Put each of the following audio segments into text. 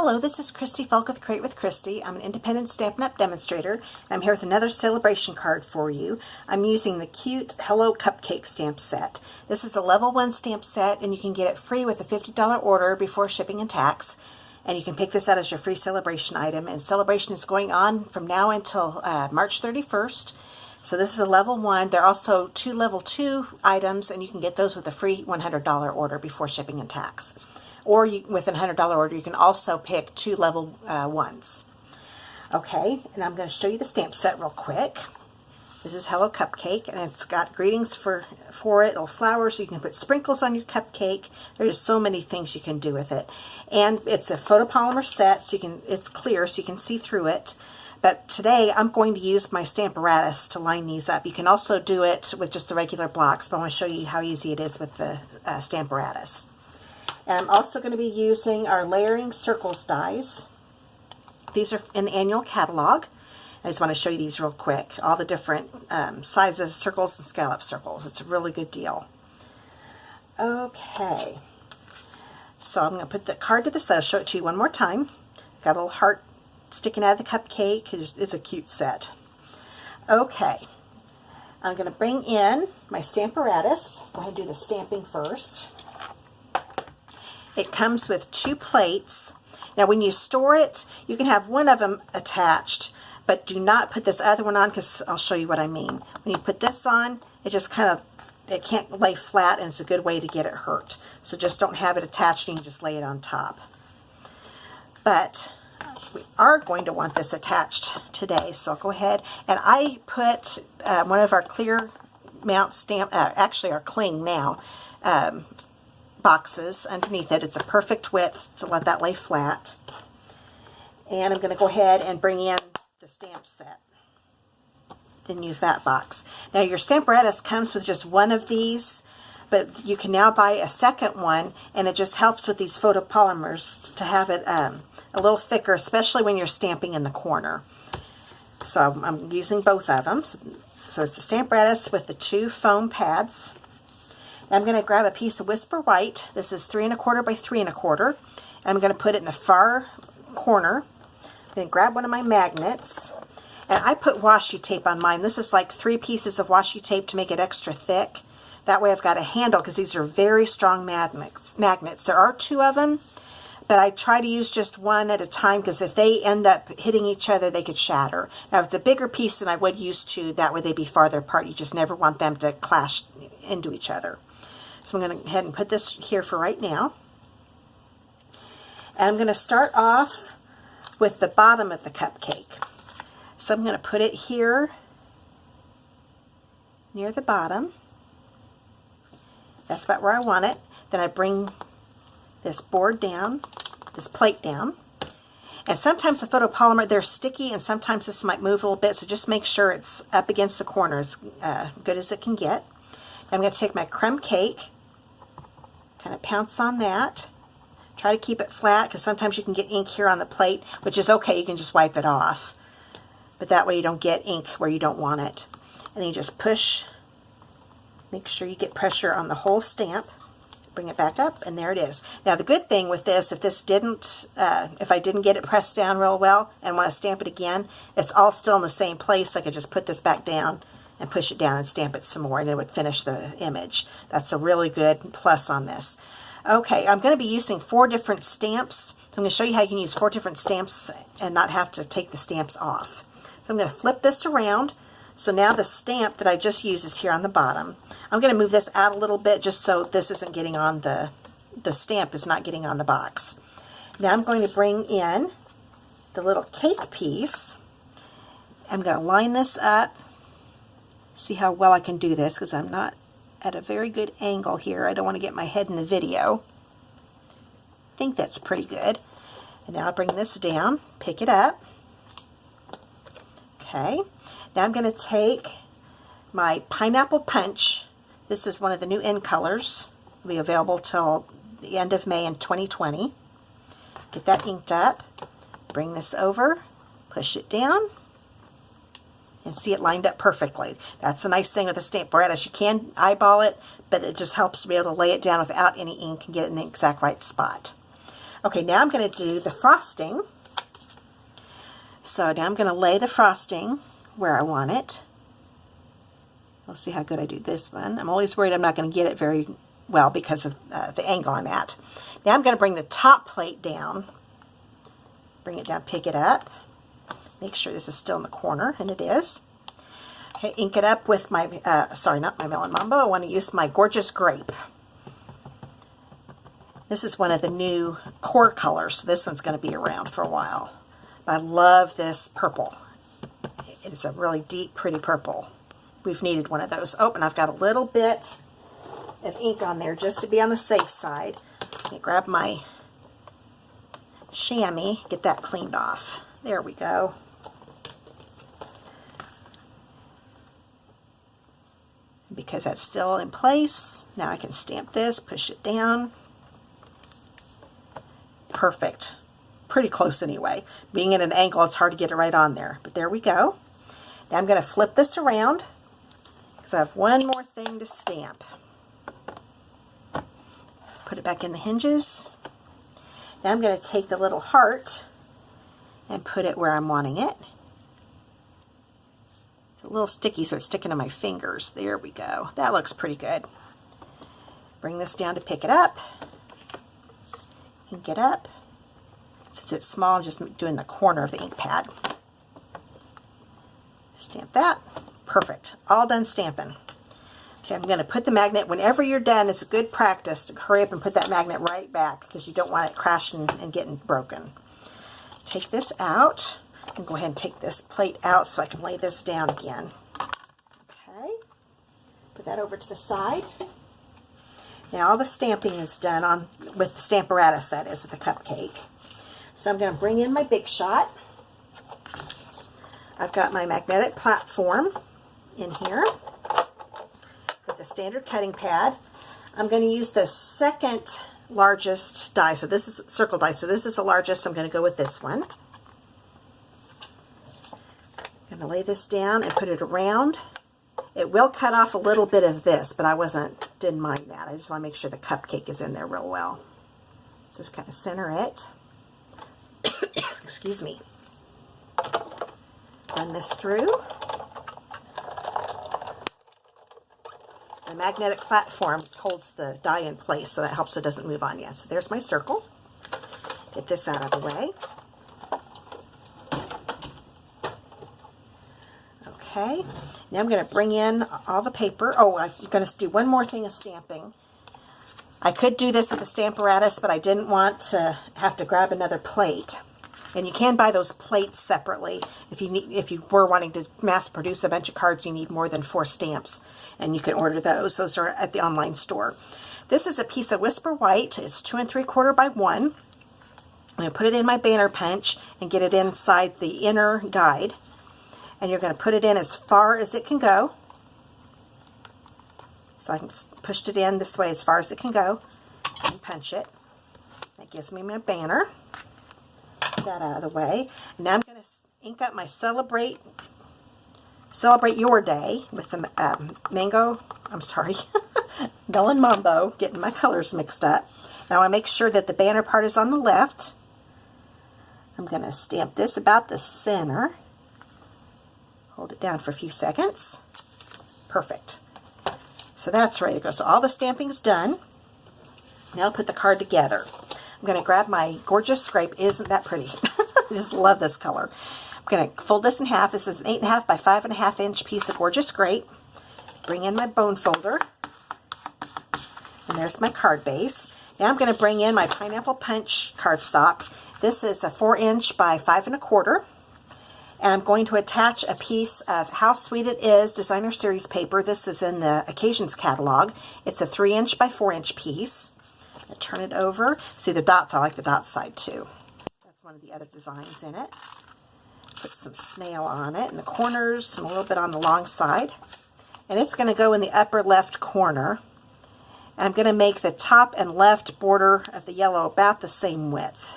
Hello, this is Christy Fulk with Create with Christy. I'm an independent Stampin' Up! Demonstrator, and I'm here with another Sale-A-Bration card for you. I'm using the cute Hello Cupcake stamp set. This is a level 1 stamp set, and you can get it free with a $50 order before shipping and tax. And you can pick this out as your free Sale-A-Bration item. And Sale-A-Bration is going on from now until March 31st. So this is a level 1. There are also 2 level 2 items, and you can get those with a free $100 order before shipping and tax. Or with a $100 order, you can also pick 2 level 1s. Okay, and I'm going to show you the stamp set real quick. This is Hello Cupcake, and it's got greetings for it, little flowers, so you can put sprinkles on your cupcake. There's so many things you can do with it. And it's a photopolymer set, so it's clear, so you can see through it. But today, I'm going to use my Stamparatus to line these up. You can also do it with just the regular blocks, but I want to show you how easy it is with the Stamparatus. And I'm also going to be using our layering circles dies. These are in the annual catalog. I just want to show you these real quick. All the different sizes, circles and scallop circles. It's a really good deal. Okay. So I'm going to put the card to the side. I'll show it to you one more time. Got a little heart sticking out of the cupcake. It's a cute set. Okay. I'm going to bring in my Stamparatus. Go ahead and do the stamping first. It comes with 2 plates. Now when you store it, you can have one of them attached, but do not put this other one on because I'll show you what I mean. When you put this on, it just it can't lay flat, and it's a good way to get it hurt. So just don't have it attached, and you can just lay it on top. But we are going to want this attached today, so I'll go ahead. And I put one of our clear mount stamp, actually our cling now, boxes underneath it. It's a perfect width to let that lay flat. And I'm going to go ahead and bring in the stamp set. Then use that box. Now your Stamparatus comes with just one of these, but you can now buy a second one, and it just helps with these photopolymers to have it a little thicker, especially when you're stamping in the corner. So I'm using both of them. So it's the Stamparatus with the 2 foam pads. I'm going to grab a piece of Whisper White. This is 3 1/4 by 3 1/4. I'm going to put it in the far corner. I'm going to grab one of my magnets. And I put washi tape on mine. This is like 3 pieces of washi tape to make it extra thick. That way I've got a handle, because these are very strong magnets. There are 2 of them, but I try to use just one at a time, because if they end up hitting each other, they could shatter. Now if it's a bigger piece than I would use 2, that way they'd be farther apart. You just never want them to clash into each other. So I'm going to go ahead and put this here for right now. And I'm going to start off with the bottom of the cupcake. So I'm going to put it here near the bottom. That's about where I want it. Then I bring this board down, this plate down. And sometimes the photopolymer, they're sticky, and sometimes this might move a little bit, so just make sure it's up against the corners, good as it can get. I'm going to take my crumb cake, kind of pounce on that. Try to keep it flat, because sometimes you can get ink here on the plate, which is okay, you can just wipe it off. But that way you don't get ink where you don't want it. And then you just push, make sure you get pressure on the whole stamp. Bring it back up, and there it is. Now the good thing with this, if I didn't get it pressed down real well and want to stamp it again, it's all still in the same place. I could just put this back down and push it down and stamp it some more, and it would finish the image. That's a really good plus on this. Okay, I'm going to be using 4 different stamps. So I'm going to show you how you can use 4 different stamps and not have to take the stamps off. So I'm going to flip this around. So now the stamp that I just used is here on the bottom. I'm going to move this out a little bit just so this isn't getting on the stamp is not getting on the box. Now I'm going to bring in the little cake piece. I'm going to line this up. See how well I can do this, because I'm not at a very good angle here. I don't want to get my head in the video. I think that's pretty good. And now I'll bring this down, pick it up. Okay. Now I'm going to take my Pineapple Punch. This is one of the new in colors. It'll be available till the end of May in 2020. Get that inked up. Bring this over. Push it down. And see it lined up perfectly. That's the nice thing with the Stamparatus. You can eyeball it, but it just helps to be able to lay it down without any ink and get it in the exact right spot. Okay, now I'm going to do the frosting. So now I'm going to lay the frosting where I want it. We'll see how good I do this one. I'm always worried I'm not going to get it very well because of the angle I'm at. Now I'm going to bring the top plate down. Bring it down, pick it up. Make sure this is still in the corner, and it is. Okay, ink it up with my, sorry, not my Melon Mambo. I want to use my Gorgeous Grape. This is one of the new core colors, so this one's going to be around for a while. But I love this purple. It's a really deep, pretty purple. We've needed one of those. Oh, and I've got a little bit of ink on there just to be on the safe side. Let me grab my chamois, get that cleaned off. There we go. Because that's still in place, now I can stamp this, push it down. Perfect. Pretty close anyway. Being at an angle, it's hard to get it right on there. But there we go. Now I'm going to flip this around because I have one more thing to stamp. Put it back in the hinges. Now I'm going to take the little heart and put it where I'm wanting it. It's a little sticky, so it's sticking to my fingers. There we go. That looks pretty good. Bring this down to pick it up. Ink it up. Since it's small, I'm just doing the corner of the ink pad. Stamp that. Perfect. All done stamping. Okay, I'm going to put the magnet, whenever you're done, it's a good practice to hurry up and put that magnet right back because you don't want it crashing and getting broken. Take this out and go ahead and take this plate out so I can lay this down again. Okay, put that over to the side. Now all the stamping is done with the Stamparatus, that is, with the Cupcake. So I'm going to bring in my Big Shot. I've got my magnetic platform in here with the standard cutting pad. I'm going to use the second largest die. So this is circle die. So this is the largest. I'm going to go with this one. I'm going to lay this down and put it around. It will cut off a little bit of this, but didn't mind that. I just want to make sure the Cupcake is in there real well. So just kind of center it. Excuse me. Run this through. The magnetic platform holds the die in place, so that helps it doesn't move on yet. So there's my circle. Get this out of the way. Okay, now I'm going to bring in all the paper. Oh, I'm going to do one more thing of stamping. I could do this with the Stamparatus, but I didn't want to have to grab another plate. And you can buy those plates separately. If you were wanting to mass produce a bunch of cards, you need more than 4 stamps, and you can order those. Those are at the online store. This is a piece of Whisper White. It's 2 3/4 by 1. I'm going to put it in my banner punch and get it inside the inner guide. And you're going to put it in as far as it can go. So I can push it in this way as far as it can go and punch it. That gives me my banner. Get that out of the way. Now I'm going to ink up my Celebrate Your Day with the Melon Mambo, getting my colors mixed up. Now I make sure that the banner part is on the left. I'm going to stamp this about the center. Hold it down for a few seconds. Perfect. So that's ready to go. So all the stamping's done. Now I'll put the card together. I'm going to grab my Gorgeous Grape. Isn't that pretty? I just love this color. I'm going to fold this in half. This is an 8.5 by 5.5 inch piece of Gorgeous Grape. Bring in my bone folder. And there's my card base. Now I'm going to bring in my Pineapple Punch cardstock. This is a 4 inch by 5 1/4. And I'm going to attach a piece of How Sweet It Is Designer Series paper. This is in the Occasions catalog. It's a 3 inch by 4 inch piece. I turn it over. See the dots? I like the dot side too. That's one of the other designs in it. Put some snail on it in the corners and a little bit on the long side. And it's going to go in the upper left corner. And I'm going to make the top and left border of the yellow about the same width.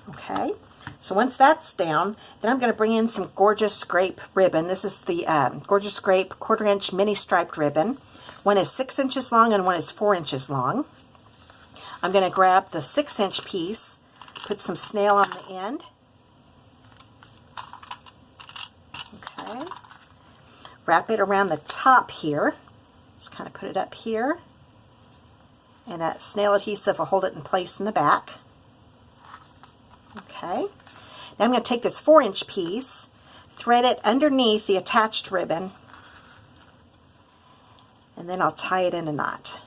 Okay. So once that's down, then I'm going to bring in some Gorgeous Grape ribbon. This is the Gorgeous Grape 1/4 inch mini striped ribbon. One is 6 inches long and one is 4 inches long. I'm going to grab the 6-inch piece, put some snail on the end. Okay. Wrap it around the top here. Just kind of put it up here. And that snail adhesive will hold it in place in the back. Okay. Now I'm going to take this 4-inch piece, thread it underneath the attached ribbon, and then I'll tie it in a knot.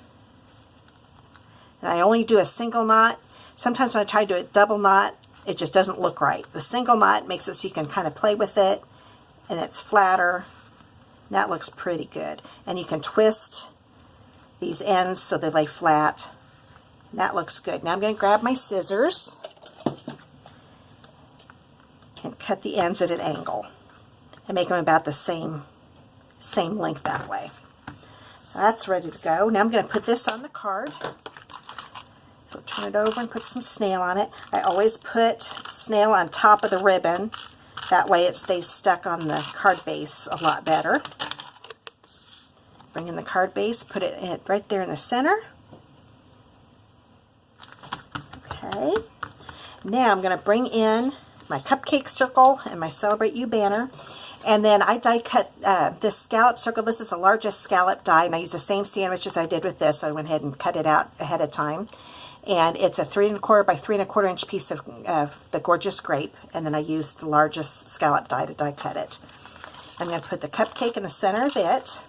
And I only do a single knot. Sometimes when I try to do a double knot, it just doesn't look right. The single knot makes it so you can kind of play with it, and it's flatter. And that looks pretty good. And you can twist these ends so they lay flat. And that looks good. Now I'm going to grab my scissors and cut the ends at an angle and make them about the same length that way. That's ready to go. Now I'm going to put this on the card. So turn it over and put some snail on it. I always put snail on top of the ribbon. That way it stays stuck on the card base a lot better. Bring in the card base, put it in right there in the center. Okay. Now I'm going to bring in my cupcake circle and my Celebrate You banner. And then I die cut this scallop circle. This is the largest scallop die, and I use the same sandwich as I did with this. So I went ahead and cut it out ahead of time. And it's a 3 1/4 by 3 1/4 inch piece of the gorgeous grape. And then I used the largest scallop die to die cut it. I'm going to put the cupcake in the center of it.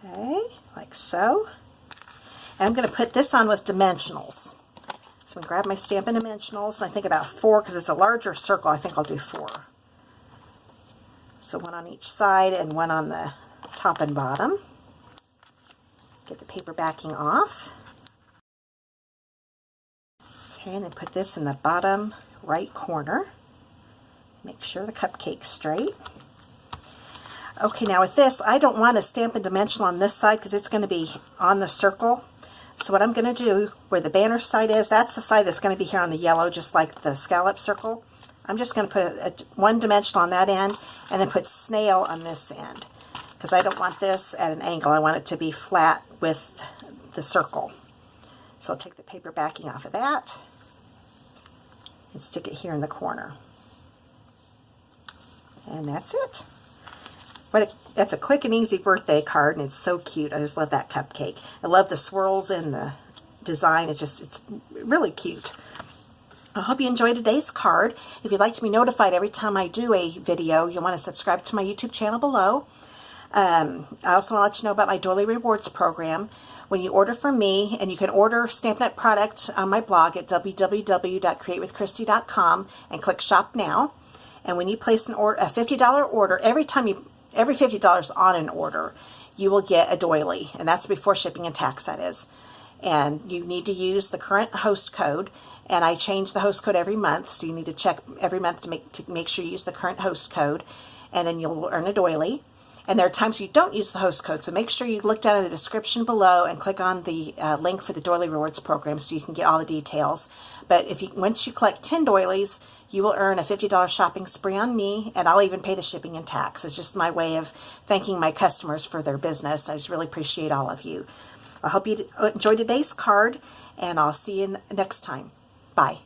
Okay, like so. And I'm going to put this on with dimensionals. So I'm going to grab my Stampin' Dimensionals, and I think about 4, because it's a larger circle, I think I'll do 4. So 1 on each side and 1 on the top and bottom. Get the paper backing off. Okay, and then put this in the bottom right corner. Make sure the cupcake's straight. Okay, now with this, I don't want a Stampin' Dimensional on this side because it's going to be on the circle. So what I'm going to do, where the banner side is, that's the side that's going to be here on the yellow, just like the scallop circle. I'm just going to put one dimensional on that end and then put snail on this end, because I don't want this at an angle. I want it to be flat with the circle. So I'll take the paper backing off of that and stick it here in the corner. And that's it. That's a quick and easy birthday card, and it's so cute. I just love that cupcake. I love the swirls and the design. It's really cute. I hope you enjoyed today's card. If you'd like to be notified every time I do a video, you'll want to subscribe to my YouTube channel below. I also want to let you know about my Doily Rewards program. When you order from me, and you can order Stampin' Up product on my blog at www.createwithchristy.com and click Shop Now. And when you place a $50 order, every $50 on an order, you will get a doily, and that's before shipping and tax, that is. And you need to use the current host code, and I change the host code every month, so you need to check every month to make sure you use the current host code, and then you'll earn a doily. And there are times you don't use the host code, so make sure you look down in the description below and click on the link for the Doily Rewards program so you can get all the details. But once you collect 10 doilies, you will earn a $50 shopping spree on me, and I'll even pay the shipping and tax. It's just my way of thanking my customers for their business. I just really appreciate all of you. I hope you enjoyed today's card, and I'll see you next time. Bye.